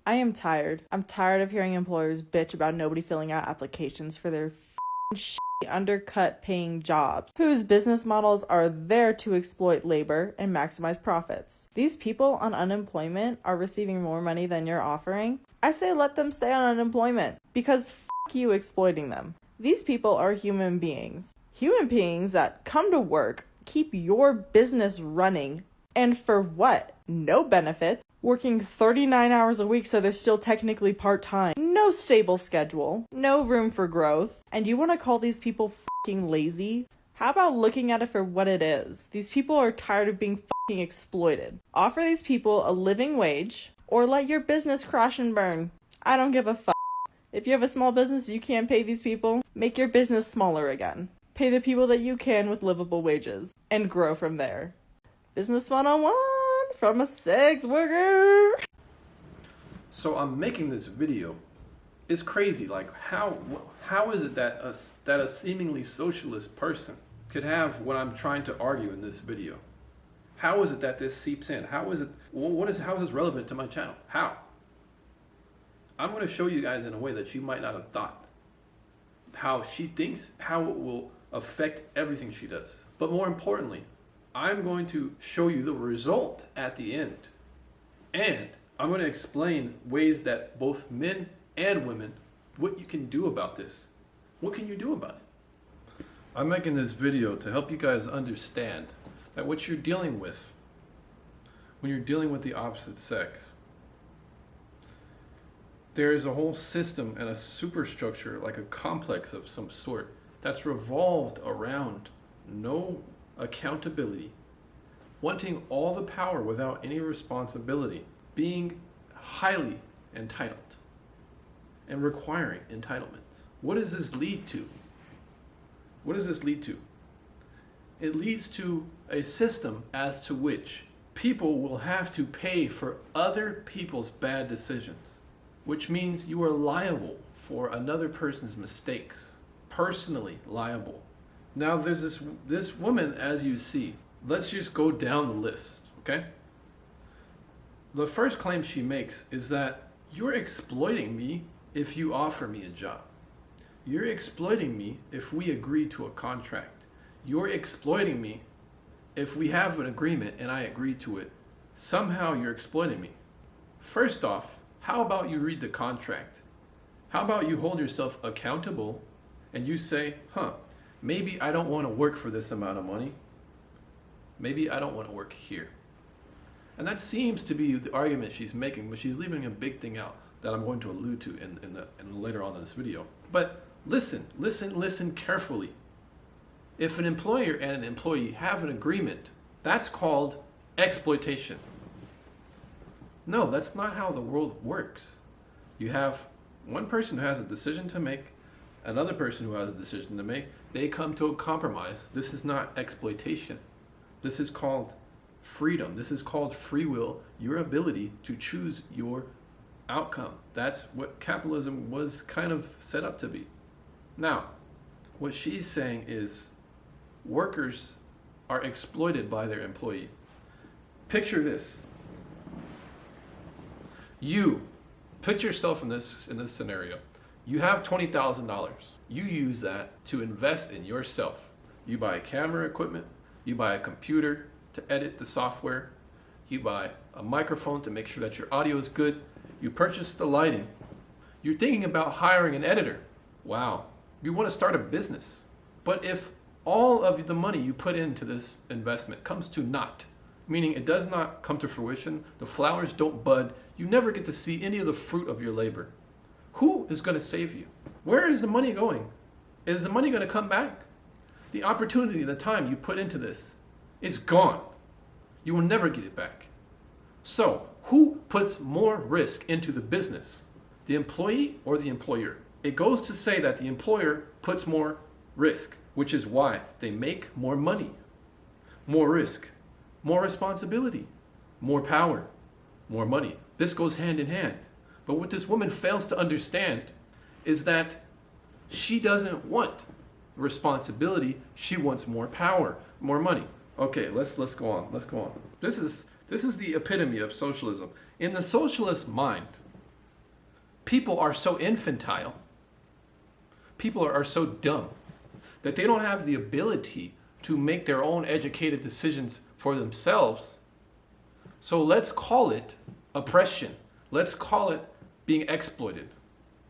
I am tired. I'm tired of hearing employers bitch about nobody filling out applications for their undercut paying jobs, whose business models are there to exploit labor and maximize profits. These people on unemployment are receiving more money than you're offering. I say let them stay on unemployment, because you exploiting them. These people are human beings. Human beings that come to work, keep your business running, and for what? No benefits. Working 39 hours a week so they're still technically part-time. No stable schedule. No room for growth. And you want to call these people fucking lazy? How about looking at it for what it is? These people are tired of being fucking exploited. Offer these people a living wage or let your business crash and burn. I don't give a fuck. If you have a small business you can't pay these people, make your business smaller again. Pay the people that you can with livable wages and grow from there. Business 101 from a sex worker. So I'm making this video. It's crazy. Like how is it that a seemingly socialist person could have what I'm trying to argue in this video? How is it that this seeps in? How is this relevant to my channel? How? I'm going to show you guys in a way that you might not have thought. How she thinks, how it will affect everything she does. But more importantly, I'm going to show you the result at the end. And I'm going to explain ways that both men and women, what you can do about this. What can you do about it? I'm making this video to help you guys understand that what you're dealing with when you're dealing with the opposite sex, there's a whole system and a superstructure, like a complex of some sort, that's revolved around no accountability, wanting all the power without any responsibility, being highly entitled, and requiring entitlements. What does this lead to? What does this lead to? It leads to a system as to which people will have to pay for other people's bad decisions, which means you are liable for another person's mistakes, personally liable. Now there's this woman, as you see. Let's just go down the list, okay? The first claim she makes is that you're exploiting me if you offer me a job. You're exploiting me if we agree to a contract. You're exploiting me if we have an agreement and I agree to it. Somehow you're exploiting me. First off, how about you read the contract? How about you hold yourself accountable and you say, maybe I don't want to work for this amount of money. Maybe I don't want to work here. And that seems to be the argument she's making, but she's leaving a big thing out that I'm going to allude to in later on in this video. But listen carefully. If an employer and an employee have an agreement, that's called exploitation. No, that's not how the world works. You have one person who has a decision to make, another person who has a decision to make. They come to a compromise. This is not exploitation. This is called freedom. This is called free will, your ability to choose your outcome. That's what capitalism was kind of set up to be. Now, what she's saying is workers are exploited by their employee. Picture this. You put yourself in this scenario. You have $20,000. You use that to invest in yourself. You buy camera equipment, you buy a computer to edit the software, you buy a microphone to make sure that your audio is good, you purchase the lighting. You're thinking about hiring an editor. Wow, you want to start a business. But if all of the money you put into this investment comes to naught, meaning it does not come to fruition, the flowers don't bud, you never get to see any of the fruit of your labor, who is going to save you? Where is the money going? Is the money going to come back? The opportunity, the time you put into this is gone. You will never get it back. So, who puts more risk into the business? The employee or the employer? It goes to say that the employer puts more risk, which is why they make more money. More risk, more responsibility, more power, more money. This goes hand in hand. But what this woman fails to understand is that she doesn't want responsibility. She wants more power, more money. Okay, let's go on. Let's go on. This is the epitome of socialism. In the socialist mind, people are so infantile, people are so dumb that they don't have the ability to make their own educated decisions for themselves. So let's call it oppression. Let's call it being exploited.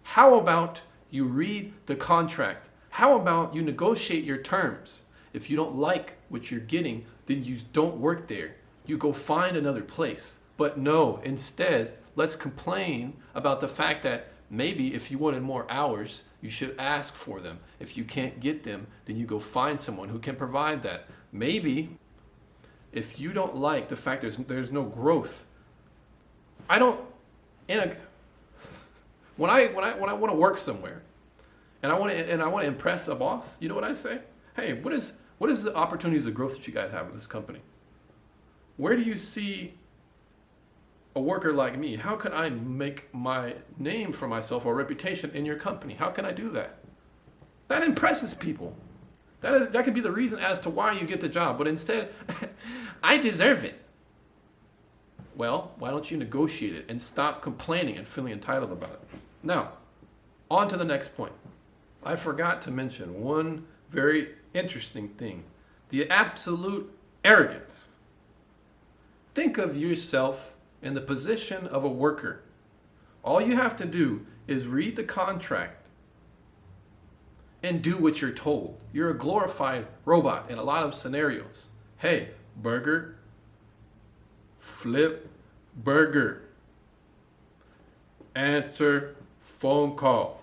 How about you read the contract? How about you negotiate your terms? If you don't like what you're getting, then you don't work there. You go find another place. But no, instead, let's complain about the fact that maybe if you wanted more hours, you should ask for them. If you can't get them, then you go find someone who can provide that. Maybe if you don't like the fact there's no growth, when I want to work somewhere and I want to impress a boss, you know what I say? Hey, what is the opportunities of growth that you guys have in this company? Where do you see a worker like me? How can I make my name for myself or reputation in your company? How can I do that? That impresses people. That could be the reason as to why you get the job. But instead, I deserve it. Well, why don't you negotiate it and stop complaining and feeling entitled about it? Now, on to the next point. I forgot to mention one very interesting thing. The absolute arrogance. Think of yourself in the position of a worker. All you have to do is read the contract and do what you're told. You're a glorified robot in a lot of scenarios. Hey, burger, flip burger, answer phone call,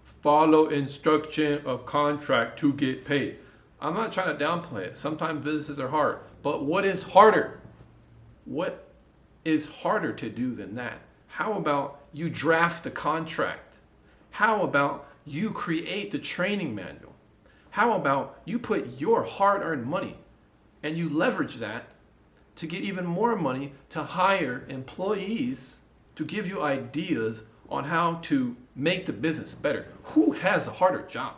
follow instruction of contract to get paid. I'm not trying to downplay it. Sometimes businesses are hard, but what is harder? What is harder to do than that? How about you draft the contract? How about you create the training manual? How about you put your hard-earned money and you leverage that to get even more money to hire employees to give you ideas on how to make the business better? Who has a harder job?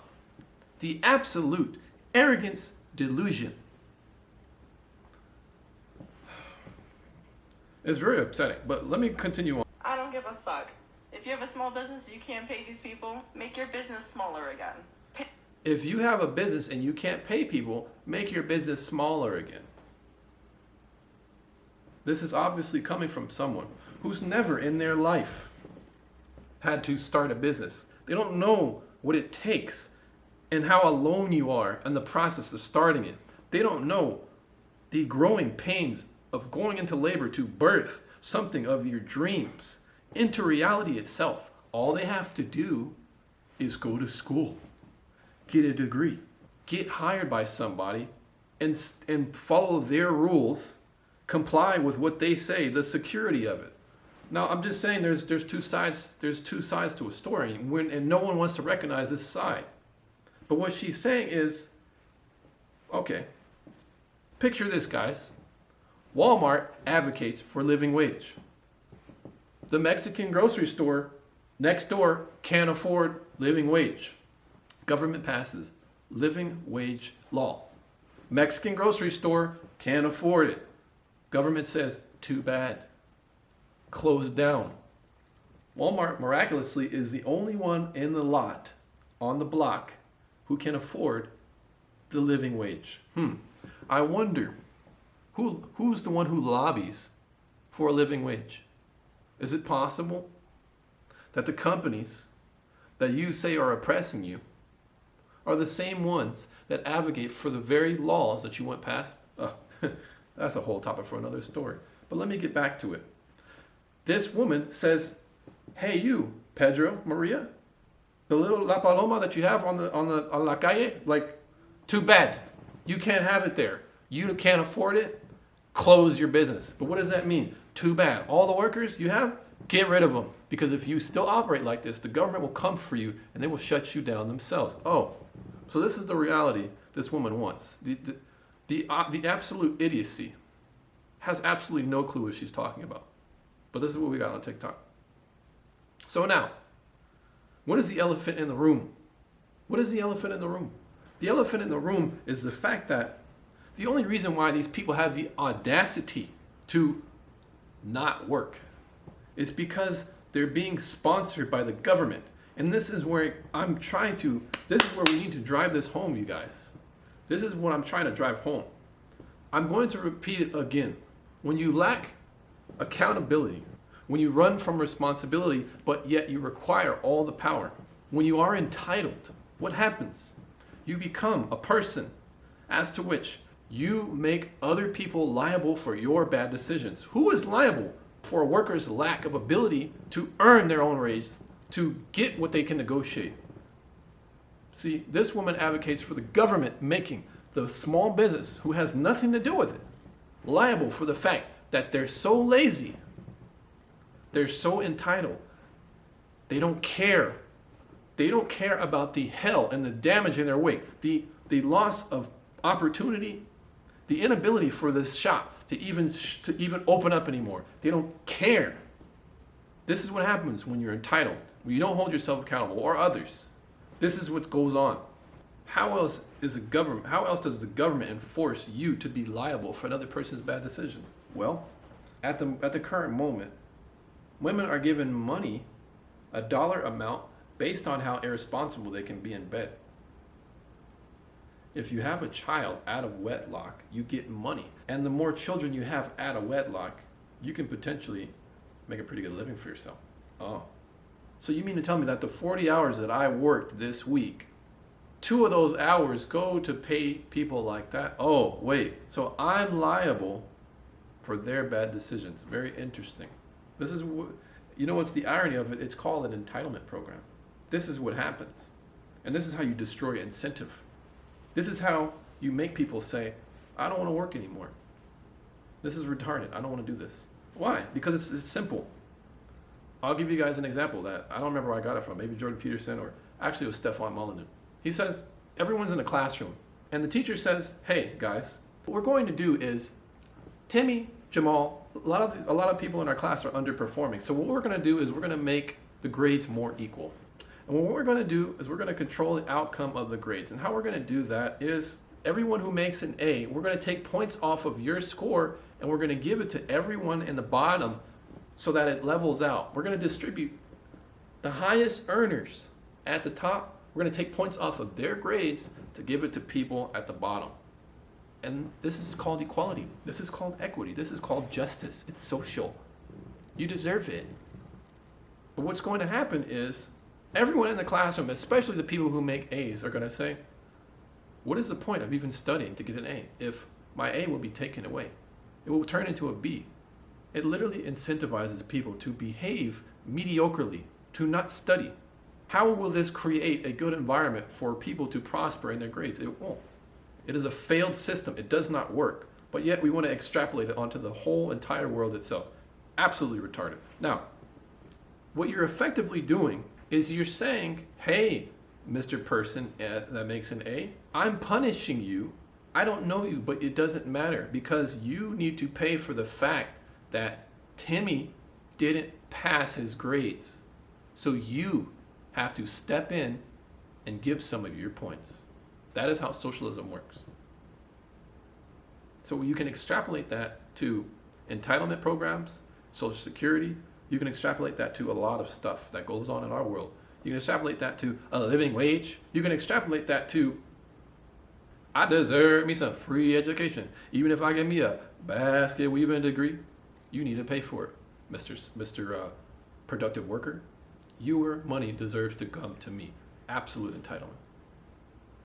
The absolute arrogance delusion. It's very upsetting, but let me continue on. I don't give a fuck. If you have a small business and you can't pay these people, make your business smaller again. If you have a business and you can't pay people, make your business smaller again. This is obviously coming from someone who's never in their life had to start a business. They don't know what it takes and how alone you are in the process of starting it. They don't know the growing pains of going into labor to birth something of your dreams into reality itself. All they have to do is go to school, get a degree, get hired by somebody, and follow their rules, comply with what they say, the security of it. Now, I'm just saying there's two sides to a story, and no one wants to recognize this side. But what she's saying is, okay, picture this, guys. Walmart advocates for living wage. The Mexican grocery store next door can't afford living wage. Government passes living wage law. Mexican grocery store can't afford it. Government says, too bad. Closed down. Walmart miraculously is the only one in the lot, on the block, who can afford the living wage. I wonder, who's the one who lobbies for a living wage? Is it possible that the companies that you say are oppressing you are the same ones that advocate for the very laws that you went past? Oh, that's a whole topic for another story. But let me get back to it. This woman says, hey you, Pedro, Maria, the little La Paloma that you have on la calle, like, too bad. You can't have it there. You can't afford it. Close your business. But what does that mean? Too bad. All the workers you have, get rid of them. Because if you still operate like this, the government will come for you and they will shut you down themselves. Oh, so this is the reality this woman wants. The absolute idiocy. Has absolutely no clue what she's talking about. But this is what we got on TikTok. So now, what is the elephant in the room? What is the elephant in the room? The elephant in the room is the fact that the only reason why these people have the audacity to not work is because They're being sponsored by the government. And this is where this is where we need to drive this home, you guys. This is what I'm trying to drive home. I'm going to repeat it again. When you lack accountability, when you run from responsibility, but yet you require all the power, when you are entitled, what happens? You become a person as to which you make other people liable for your bad decisions. Who is liable for a worker's lack of ability to earn their own raise, to get what they can negotiate? See, this woman advocates for the government making the small business, who has nothing to do with it, liable for the fact that they're so lazy, they're so entitled, they don't care. They don't care about the hell and the damage in their wake, the loss of opportunity, the inability for this shop to even open up anymore. They don't care. This is what happens when you're entitled, when you don't hold yourself accountable or others. This is what goes on. How else does the government enforce you to be liable for another person's bad decisions? Well, at the current moment, women are given money, a dollar amount, based on how irresponsible they can be in bed. If you have a child out of wedlock, you get money. And the more children you have out of wedlock, you can potentially make a pretty good living for yourself. Oh. So you mean to tell me that the 40 hours that I worked this week, 2 of those hours go to pay people like that? Oh, wait. So I'm liable for their bad decisions. Very interesting. This is you know what's the irony of it? It's called an entitlement program. This is what happens. And this is how you destroy incentive. This is how you make people say, I don't want to work anymore. This is retarded. I don't want to do this. Why? Because it's simple. I'll give you guys an example that I don't remember where I got it from. Maybe Jordan Peterson, or actually it was Stefan Molyneux. He says, everyone's in a classroom. And the teacher says, hey, guys, what we're going to do is, Timmy, Jamal, a lot of people in our class are underperforming. So what we're going to do is we're going to make the grades more equal. And what we're going to do is we're going to control the outcome of the grades. And how we're going to do that is everyone who makes an A, we're going to take points off of your score and we're going to give it to everyone in the bottom so that it levels out. We're going to distribute the highest earners at the top. We're going to take points off of their grades to give it to people at the bottom. And this is called equality. This is called equity. This is called justice. It's social. You deserve it. But what's going to happen is everyone in the classroom, especially the people who make A's, are going to say, what is the point of even studying to get an A if my A will be taken away? It will turn into a B. It literally incentivizes people to behave mediocrely, to not study. How will this create a good environment for people to prosper in their grades? It won't. It is a failed system. It does not work. But yet we want to extrapolate it onto the whole entire world itself. Absolutely retarded. Now, what you're effectively doing is you're saying, hey, Mr. Person that makes an A, I'm punishing you. I don't know you, but it doesn't matter because you need to pay for the fact that Timmy didn't pass his grades. So you have to step in and give some of your points. That is how socialism works. So you can extrapolate that to entitlement programs, Social Security. You can extrapolate that to a lot of stuff that goes on in our world. You can extrapolate that to a living wage. You can extrapolate that to, I deserve me some free education. Even if I get me a basket weaving degree, you need to pay for it, Mr. Productive worker. Your money deserves to come to me. Absolute entitlement.